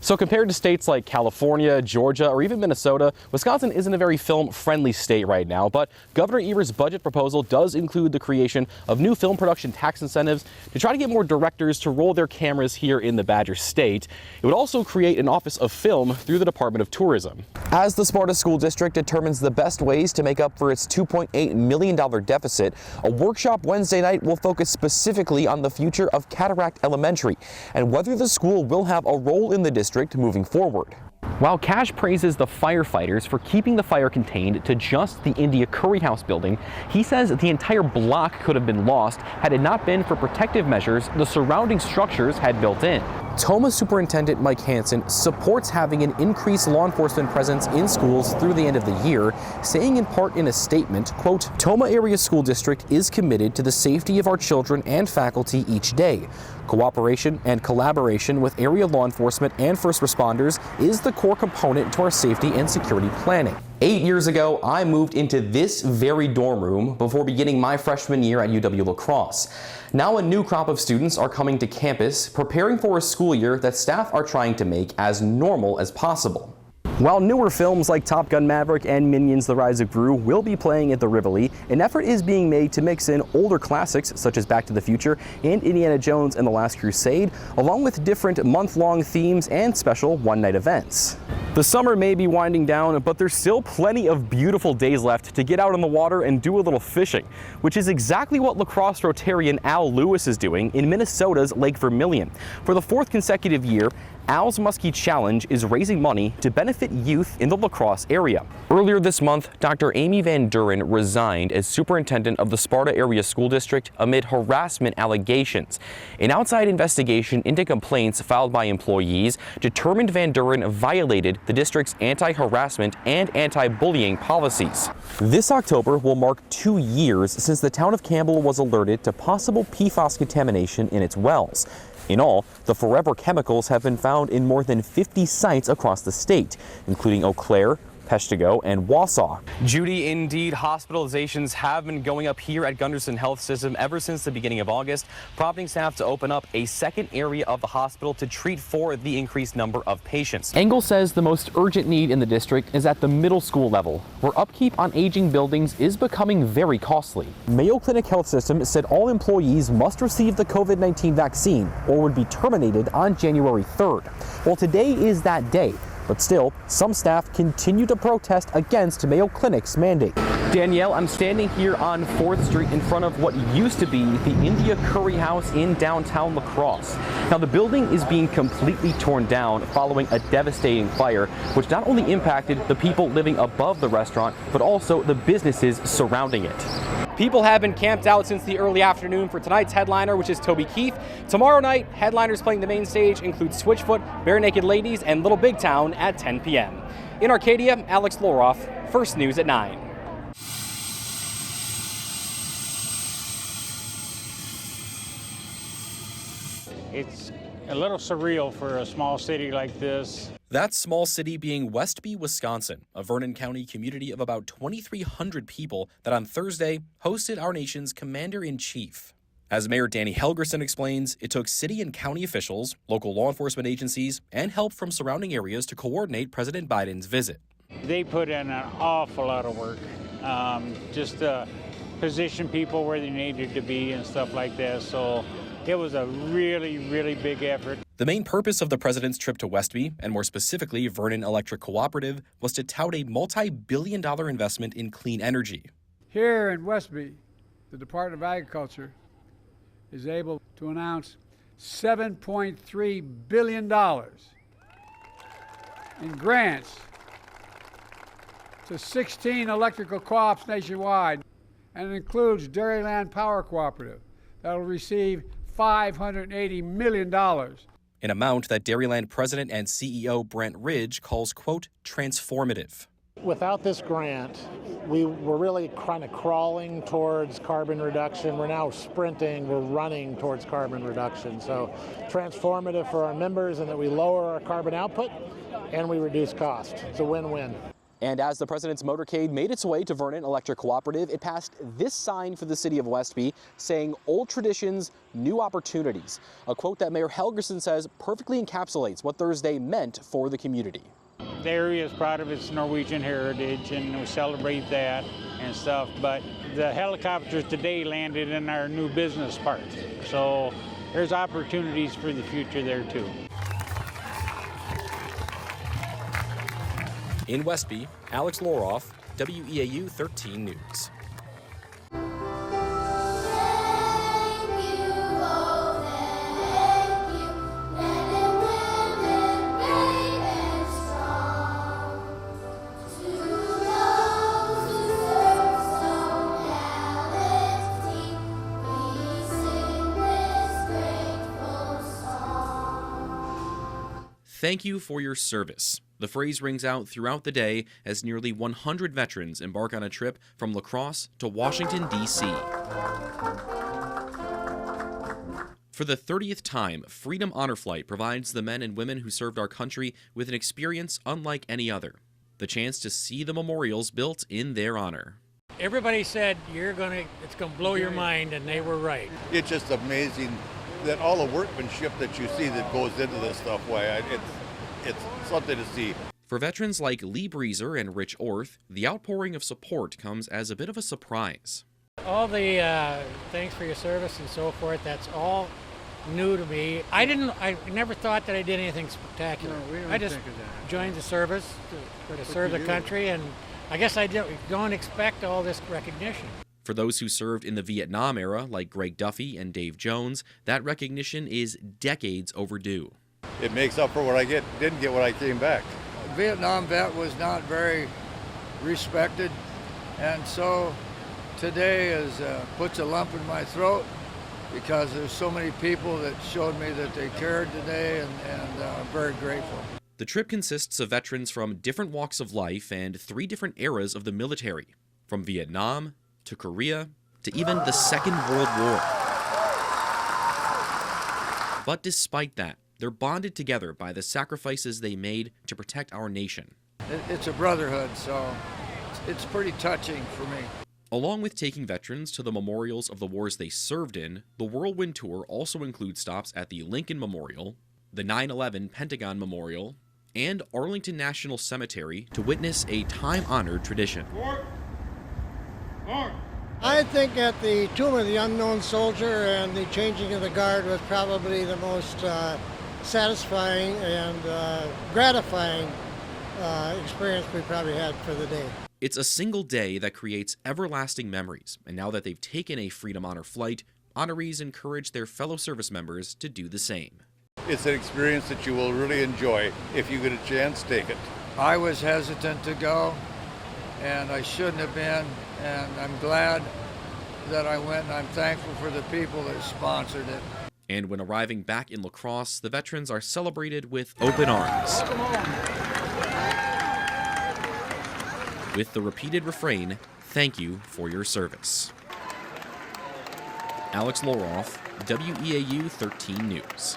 So compared to states like California, Georgia, or even Minnesota, Wisconsin isn't a very film-friendly state right now, but Governor Evert's budget proposal does include the creation of new film production tax incentives to try to get more directors to roll their cameras here in the Badger State. It would also create an Office of Film through the Department of Tourism. As the Sparta School District determines the best ways to make up for its $2.8 million deficit, a workshop Wednesday night will focus specifically on the future of Cataract Elementary and whether the school will have a role in the district moving forward. While Cash praises the firefighters for keeping the fire contained to just the India Curry House building, he says the entire block could have been lost had it not been for protective measures the surrounding structures had built in. Toma Superintendent Mike Hansen supports having an increased law enforcement presence in schools through the end of the year, saying in part in a statement, quote, "Toma Area School District is committed to the safety of our children and faculty each day. Cooperation and collaboration with area law enforcement and first responders is the core component to our safety and security planning. 8 years ago, I moved into this very dorm room before beginning my freshman year at UW La Crosse. Now a new crop of students are coming to campus, preparing for a school year that staff are trying to make as normal as possible." While newer films like Top Gun Maverick and Minions: The Rise of Gru will be playing at the Rivoli, an effort is being made to mix in older classics such as Back to the Future and Indiana Jones and the Last Crusade, along with different month-long themes and special one-night events. The summer may be winding down, but there's still plenty of beautiful days left to get out on the water and do a little fishing, which is exactly what La Crosse Rotarian Al Lewis is doing in Minnesota's Lake Vermilion. For the 4th consecutive year, Al's Muskie Challenge is raising money to benefit youth in the La Crosse area. Earlier this month, Dr. Amy Van Duren resigned as superintendent of the Sparta Area School District amid harassment allegations. An outside investigation into complaints filed by employees determined Van Duren violated the district's anti-harassment and anti-bullying policies. This October will mark 2 years since the town of Campbell was alerted to possible PFAS contamination in its wells. In all, the forever chemicals have been found in more than 50 sites across the state, including Eau Claire, Peshtigo, and Wausau. Judy, indeed, hospitalizations have been going up here at Gunderson Health System ever since the beginning of August, prompting staff to open up a second area of the hospital to treat for the increased number of patients. Engel says the most urgent need in the district is at the middle school level, where upkeep on aging buildings is becoming very costly. Mayo Clinic Health System said all employees must receive the COVID-19 vaccine or would be terminated on January 3rd. Well, today is that day. But still, some staff continue to protest against Mayo Clinic's mandate. Danielle, I'm standing here on 4th Street in front of what used to be the India Curry House in downtown La Crosse. Now, the building is being completely torn down following a devastating fire, which not only impacted the people living above the restaurant, but also the businesses surrounding it. People have been camped out since the early afternoon for tonight's headliner, which is Toby Keith. Tomorrow night, headliners playing the main stage include Switchfoot, Bare Naked Ladies, and Little Big Town at 10 p.m. In Arcadia, Alex Loroff, First News at 9. It's a little surreal for a small city like this. That small city being Westby, Wisconsin, a Vernon County community of about 2,300 people that on Thursday hosted our nation's commander-in-chief. As Mayor Danny Helgerson explains, it took city and county officials, local law enforcement agencies, and help from surrounding areas to coordinate President Biden's visit. They put in an awful lot of work, just to position people where they needed to be and stuff like that. So it was a really, really big effort. The main purpose of the president's trip to Westby, and more specifically Vernon Electric Cooperative, was to tout a multi-billion-dollar investment in clean energy. Here in Westby, the Department of Agriculture is able to announce $7.3 billion in grants to 16 electrical co-ops nationwide, and it includes Dairyland Power Cooperative that will receive $580 million. An amount that Dairyland President and CEO Brent Ridge calls, quote, transformative. Without this grant, we were really kind of crawling towards carbon reduction. We're now sprinting, we're running towards carbon reduction. So transformative for our members in that we lower our carbon output and we reduce cost. It's a win-win. And as the President's motorcade made its way to Vernon Electric Cooperative, it passed this sign for the city of Westby saying, "Old traditions, new opportunities." A quote that Mayor Helgerson says perfectly encapsulates what Thursday meant for the community. The area is proud of its Norwegian heritage, and we celebrate that and stuff, but the helicopters today landed in our new business park. So there's opportunities for the future there too. In Westby, Alex Loroff, WEAU 13 News. Thank you for your service. The phrase rings out throughout the day as nearly 100 veterans embark on a trip from La Crosse to Washington, D.C. For the 30th time, Freedom Honor Flight provides the men and women who served our country with an experience unlike any other. The chance to see the memorials built in their honor. Everybody said it's gonna blow your mind, and they were right. It's just amazing that all the workmanship that you see that goes into this stuff. It's something to see. For veterans like Lee Breezer and Rich Orth, the outpouring of support comes as a bit of a surprise. All the thanks for your service and so forth, that's all new to me. I never thought that I did anything spectacular. No, we don't I just think of that. joined the service to serve the country, and I guess I don't expect all this recognition. For those who served in the Vietnam era, like Greg Duffy and Dave Jones, that recognition is decades overdue. It makes up for what I didn't get when I came back. A Vietnam vet was not very respected, and so today puts a lump in my throat because there's so many people that showed me that they cared today, and I'm very grateful. The trip consists of veterans from different walks of life and 3 different eras of the military, from Vietnam to Korea to even the Second World War. But despite that, they're bonded together by the sacrifices they made to protect our nation. It's a brotherhood, so it's pretty touching for me. Along with taking veterans to the memorials of the wars they served in, the Whirlwind Tour also includes stops at the Lincoln Memorial, the 9/11 Pentagon Memorial, and Arlington National Cemetery to witness a time-honored tradition. I think that the Tomb of the Unknown Soldier and the changing of the guard was probably the most satisfying and gratifying experience we probably had for the day. It's a single day that creates everlasting memories, and now that they've taken a Freedom Honor flight, honorees encourage their fellow service members to do the same. It's an experience that you will really enjoy. If you get a chance, take it. I was hesitant to go, and I shouldn't have been, and I'm glad that I went, and I'm thankful for the people that sponsored it. And when arriving back in La Crosse, the veterans are celebrated with open arms, with the repeated refrain, "Thank you for your service." Alex Loroff, WEAU 13 News.